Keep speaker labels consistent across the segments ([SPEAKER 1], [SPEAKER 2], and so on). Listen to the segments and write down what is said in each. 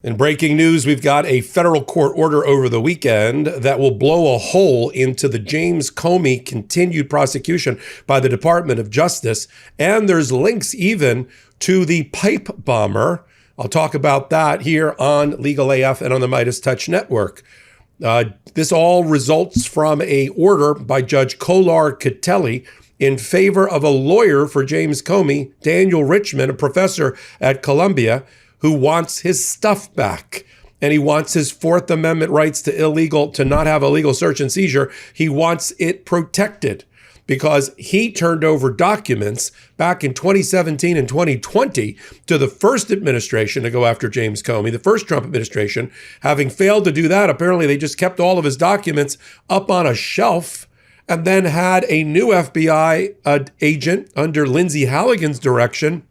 [SPEAKER 1] In breaking news, we've got a federal court order over the weekend that will blow a hole into the James Comey continued prosecution by the Department of Justice. And there's links even to the pipe bomber. I'll talk about that here on Legal AF and on the MeidasTouch network. This all results from a order by Judge Kolar Catelli in favor of a lawyer for James Comey, Daniel Richman, a professor at Columbia, who wants his stuff back. And he wants his Fourth Amendment rights to not have a legal search and seizure. He wants it protected because he turned over documents back in 2017 and 2020 to the first administration to go after James Comey, the first Trump administration. Having failed to do that, apparently they just kept all of his documents up on a shelf and then had a new FBI agent under Lindsay Halligan's direction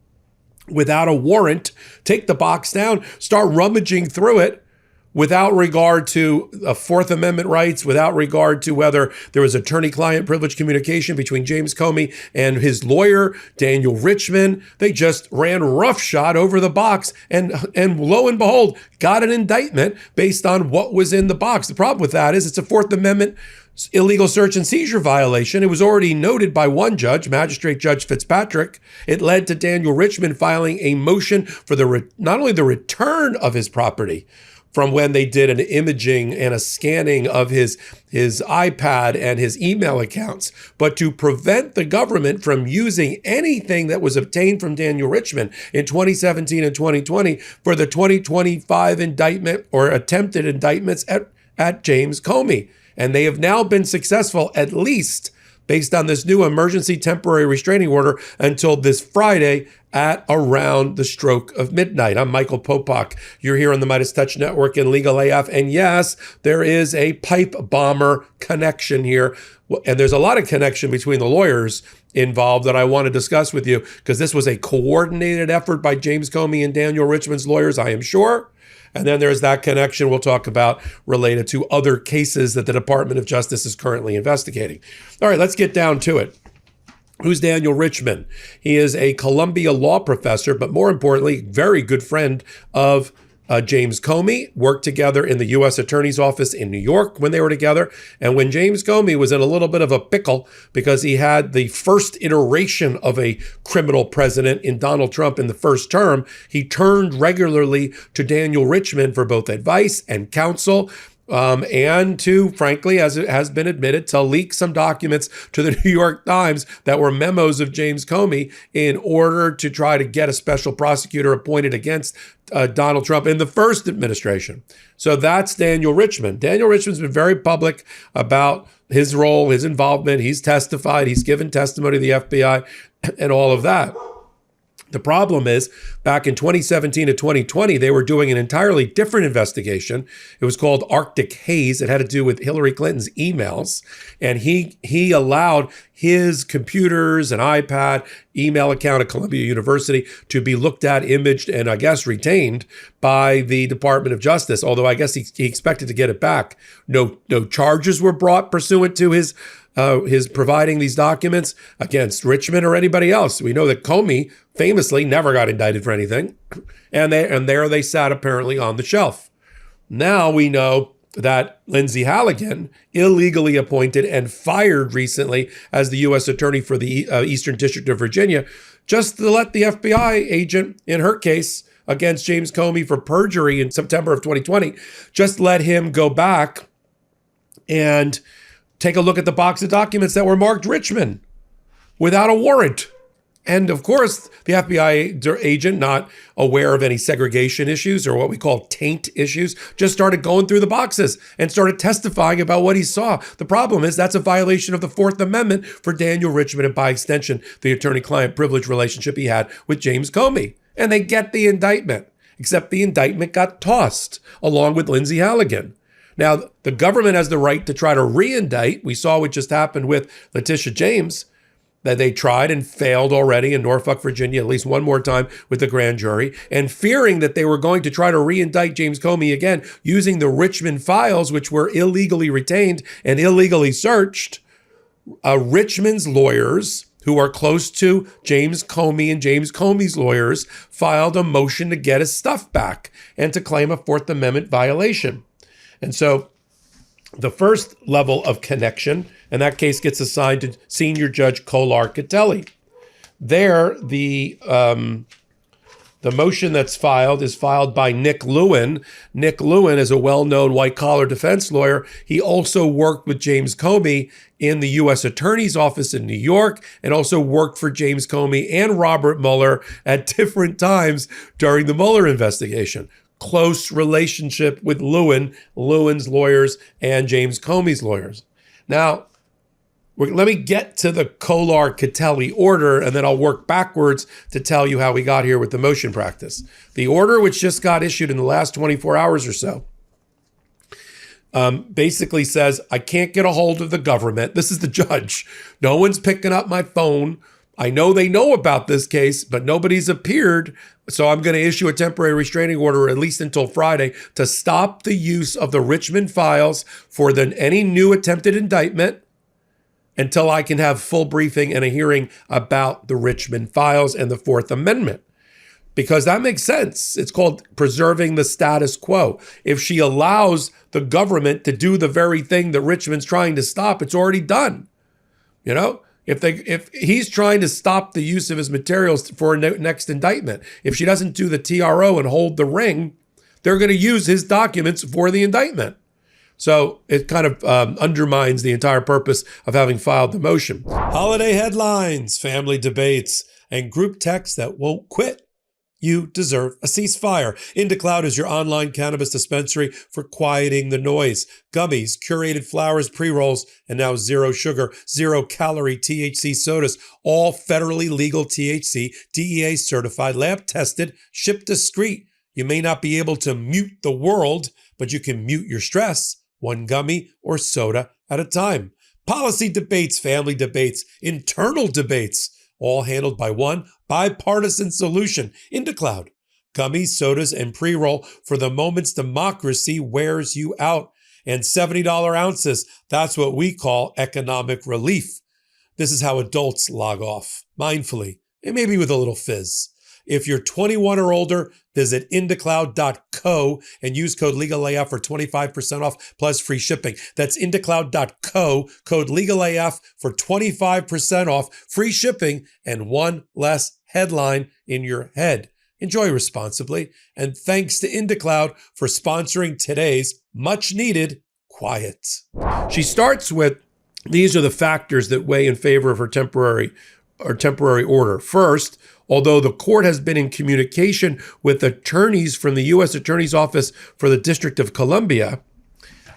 [SPEAKER 1] without a warrant, take the box down, start rummaging through it without regard to Fourth Amendment rights, without regard to whether there was attorney-client privilege communication between James Comey and his lawyer, Daniel Richman. They just ran roughshod over the box and lo and behold, got an indictment based on what was in the box. The problem with that is it's a Fourth Amendment illegal search and seizure violation. It was already noted by one judge, Magistrate Judge Fitzpatrick. It led to Daniel Richman filing a motion for not only the return of his property from when they did an imaging and a scanning of his iPad and his email accounts, but to prevent the government from using anything that was obtained from Daniel Richman in 2017 and 2020 for the 2025 indictment or attempted indictments at James Comey. And they have now been successful, at least based on this new emergency temporary restraining order, until this Friday at around the stroke of midnight. I'm Michael Popok. You're here on the MeidasTouch Network in Legal AF. And yes, there is a pipe bomber connection here. And there's a lot of connection between the lawyers involved that I want to discuss with you, because this was a coordinated effort by James Comey and Daniel Richman's lawyers, I am sure. And then there's that connection we'll talk about related to other cases that the Department of Justice is currently investigating. All right, let's get down to it. Who's Daniel Richman? He is a Columbia law professor, but more importantly, very good friend of James Comey, worked together in the U.S. Attorney's Office in New York when they were together. And when James Comey was in a little bit of a pickle because he had the first iteration of a criminal president in Donald Trump in the first term, he turned regularly to Daniel Richman for both advice and counsel. And to, frankly, as it has been admitted, to leak some documents to the New York Times that were memos of James Comey in order to try to get a special prosecutor appointed against Donald Trump in the first administration. So that's Daniel Richman. Daniel Richman's been very public about his role, his involvement. He's testified, he's given testimony to the FBI and all of that. The problem is, back in 2017 to 2020, they were doing an entirely different investigation. It was called Arctic Haze. It had to do with Hillary Clinton's emails. And he allowed his computers and iPad, email account at Columbia University to be looked at, imaged, and I guess retained by the Department of Justice, although I guess he expected to get it back. No charges were brought pursuant to his providing these documents against Richman or anybody else. We know that Comey famously never got indicted for anything, and there they sat apparently on the shelf. Now we know that Lindsay Halligan, illegally appointed and fired recently as the U.S. Attorney for the Eastern District of Virginia, just to let the FBI agent in her case against James Comey for perjury in September of 2020, just let him go back and take a look at the box of documents that were marked Richman without a warrant. And of course, the FBI agent, not aware of any segregation issues or what we call taint issues, just started going through the boxes and started testifying about what he saw. The problem is that's a violation of the Fourth Amendment for Daniel Richman and, by extension, the attorney-client privilege relationship he had with James Comey. And they get the indictment, except the indictment got tossed along with Lindsay Halligan. Now, the government has the right to try to re-indict. We saw what just happened with Letitia James, that they tried and failed already in Norfolk, Virginia, at least one more time with the grand jury, and fearing that they were going to try to re-indict James Comey again using the Richman files, which were illegally retained and illegally searched. Richman's lawyers, who are close to James Comey and James Comey's lawyers filed a motion to get his stuff back and to claim a Fourth Amendment violation. And so the first level of connection, and that case gets assigned to Senior Judge Kolar Catelli. There, the motion that's filed is filed by Nick Lewin. Nick Lewin is a well-known white-collar defense lawyer. He also worked with James Comey in the U.S. Attorney's Office in New York and also worked for James Comey and Robert Mueller at different times during the Mueller investigation. Close relationship with Lewin's lawyers, and James Comey's lawyers. Now, let me get to the Kolar Catelli order, and then I'll work backwards to tell you how we got here with the motion practice. The order, which just got issued in the last 24 hours or so, basically says, I can't get a hold of the government. This is the judge. No one's picking up my phone. I know they know about this case, but nobody's appeared. So I'm going to issue a temporary restraining order, at least until Friday, to stop the use of the Richmond files for any new attempted indictment until I can have full briefing and a hearing about the Richmond files and the Fourth Amendment. Because that makes sense. It's called preserving the status quo. If she allows the government to do the very thing that Richmond's trying to stop, it's already done. You know? If he's trying to stop the use of his materials for a next indictment, if she doesn't do the TRO and hold the ring, they're going to use his documents for the indictment. So it kind of undermines the entire purpose of having filed the motion. Holiday headlines, family debates, and group texts that won't quit. You deserve a ceasefire. IndiCloud is your online cannabis dispensary for quieting the noise. Gummies, curated flowers, pre-rolls, and now zero sugar, 0 calorie THC sodas, all federally legal THC, DEA certified, lab tested, shipped discreet. You may not be able to mute the world, but you can mute your stress, one gummy or soda at a time. Policy debates, family debates, internal debates, all handled by one bipartisan solution, IndiCloud. Gummies, sodas, and pre-roll for the moments democracy wears you out. And $70 ounces, that's what we call economic relief. This is how adults log off, mindfully, and maybe with a little fizz. If you're 21 or older, visit indicloud.co and use code LegalAF for 25% off plus free shipping. That's indicloud.co, code LegalAF for 25% off, free shipping, and one less headline in your head. Enjoy responsibly, and thanks to IndiCloud for sponsoring today's much-needed quiet. She starts with, these are the factors that weigh in favor of her temporary order. First, although the court has been in communication with attorneys from the U.S. Attorney's Office for the District of Columbia,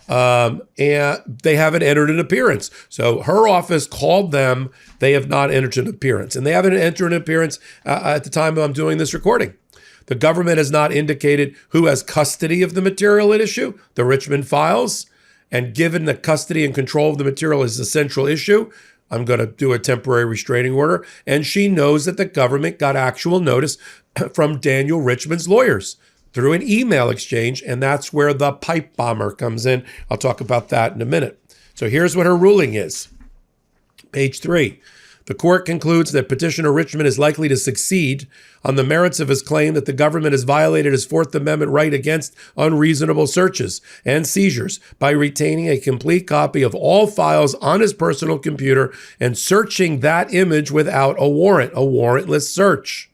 [SPEAKER 1] and they haven't entered an appearance. So her office called them. They have not entered an appearance. And they haven't entered an appearance at the time I'm doing this recording. The government has not indicated who has custody of the material at issue, the Richmond files. And given that custody and control of the material is the central issue, I'm going to do a temporary restraining order. And she knows that the government got actual notice from Daniel Richmond's lawyers through an email exchange. And that's where the pipe bomber comes in. I'll talk about that in a minute. So here's what her ruling is. Page 3. The court concludes that Petitioner Richmond is likely to succeed on the merits of his claim that the government has violated his Fourth Amendment right against unreasonable searches and seizures by retaining a complete copy of all files on his personal computer and searching that image without a warrant, a warrantless search.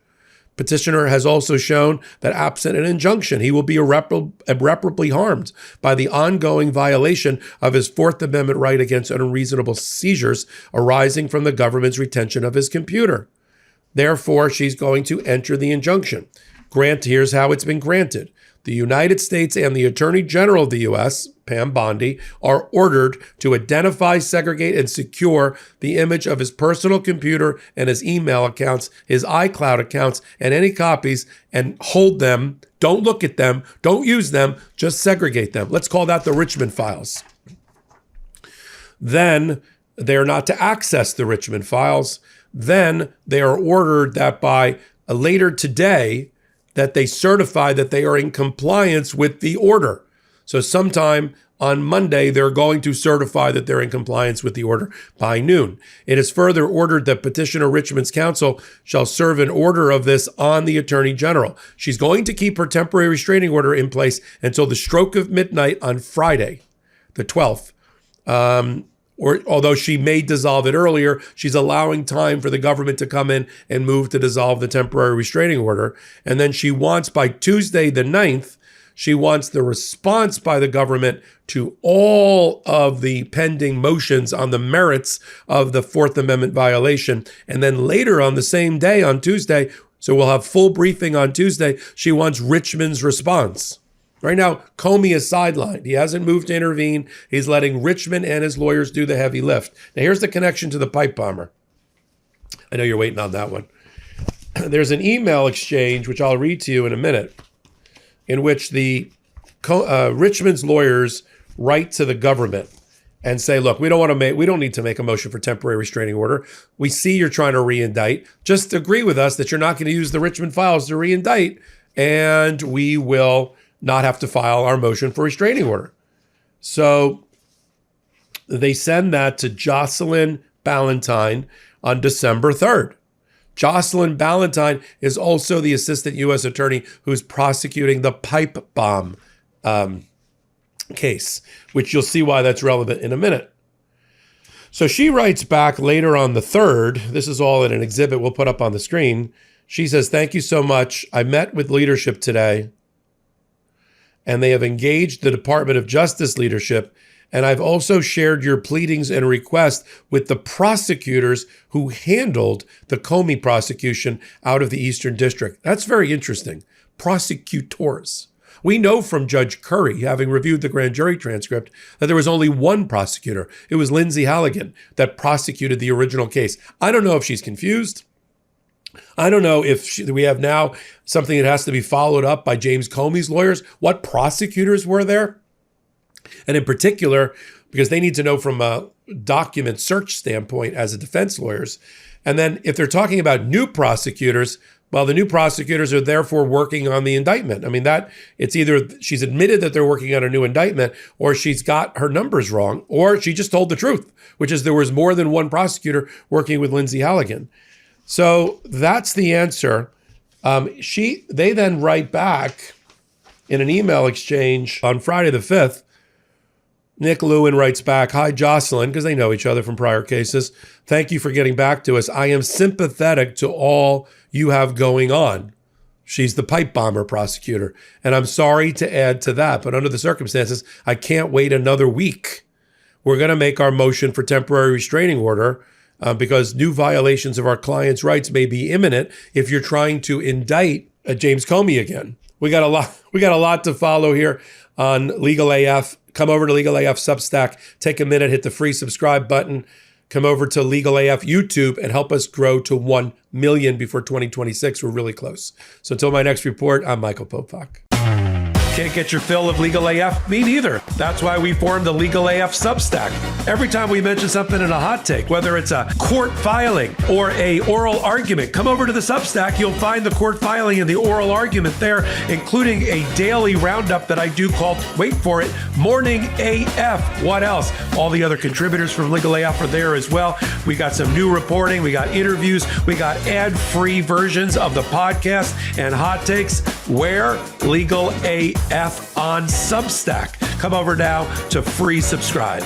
[SPEAKER 1] Petitioner has also shown that absent an injunction, he will be irreparably harmed by the ongoing violation of his Fourth Amendment right against unreasonable seizures arising from the government's retention of his computer. Therefore, she's going to enter the injunction. Here's how it's been granted. The United States and the Attorney General of the U.S., Pam Bondi, are ordered to identify, segregate, and secure the image of his personal computer and his email accounts, his iCloud accounts, and any copies, and hold them. Don't look at them. Don't use them. Just segregate them. Let's call that the Richmond files. Then they are not to access the Richmond files. Then they are ordered that by later today, that they certify that they are in compliance with the order. So sometime on Monday, they're going to certify that they're in compliance with the order by noon. It is further ordered that Petitioner Richmond's counsel shall serve an order of this on the Attorney General. She's going to keep her temporary restraining order in place until the stroke of midnight on Friday, the 12th. Or although she may dissolve it earlier, she's allowing time for the government to come in and move to dissolve the temporary restraining order. And then she wants by Tuesday, the 9th, she wants the response by the government to all of the pending motions on the merits of the Fourth Amendment violation. And then later on the same day, on Tuesday, so we'll have full briefing on Tuesday, she wants Richmond's response. Right now, Comey is sidelined. He hasn't moved to intervene. He's letting Richmond and his lawyers do the heavy lift. Now, here's the connection to the pipe bomber. I know you're waiting on that one. There's an email exchange, which I'll read to you in a minute, in which the Richmond's lawyers write to the government and say, look, we don't need to make a motion for temporary restraining order. We see you're trying to re-indict. Just agree with us that you're not going to use the Richmond files to re-indict, and we will not have to file our motion for restraining order. So they send that to Jocelyn Ballantyne on December 3rd. Jocelyn Ballantyne is also the assistant U.S. attorney who's prosecuting the pipe bomb case, which you'll see why that's relevant in a minute. So she writes back later on the 3rd. This is all in an exhibit we'll put up on the screen. She says, thank you so much. I met with leadership today, and they have engaged the Department of Justice leadership. And I've also shared your pleadings and requests with the prosecutors who handled the Comey prosecution out of the Eastern District. That's very interesting. Prosecutors. We know from Judge Curry, having reviewed the grand jury transcript, that there was only one prosecutor. It was Lindsay Halligan that prosecuted the original case. I don't know if she's confused. I don't know if we have now something that has to be followed up by James Comey's lawyers. What prosecutors were there? And in particular, because they need to know from a document search standpoint as a defense lawyers. And then if they're talking about new prosecutors, well, the new prosecutors are therefore working on the indictment. I mean, that it's either she's admitted that they're working on a new indictment, or she's got her numbers wrong, or she just told the truth, which is there was more than one prosecutor working with Lindsay Halligan. So that's the answer. They then write back in an email exchange on Friday the 5th. Nick Lewin writes back, hi, Jocelyn, because they know each other from prior cases. Thank you for getting back to us. I am sympathetic to all you have going on. She's the pipe bomber prosecutor. And I'm sorry to add to that, but under the circumstances, I can't wait another week. We're going to make our motion for temporary restraining order because new violations of our clients' rights may be imminent if you're trying to indict James Comey again. We got a lot to follow here on Legal AF. Come over to Legal AF Substack, take a minute, hit the free subscribe button, come over to Legal AF YouTube and help us grow to 1 million before 2026. We're really close. So until my next report, I'm Michael Popok. Can't get your fill of Legal AF? Me neither. That's why we formed the Legal AF Substack. Every time we mention something in a hot take, whether it's a court filing or a oral argument, come over to the Substack. You'll find the court filing and the oral argument there, including a daily roundup that I do called, wait for it, Morning AF. What else? All the other contributors from Legal AF are there as well. We got some new reporting. We got interviews. We got ad-free versions of the podcast and hot takes. Where? Legal AF on Substack. Come over now to free subscribe.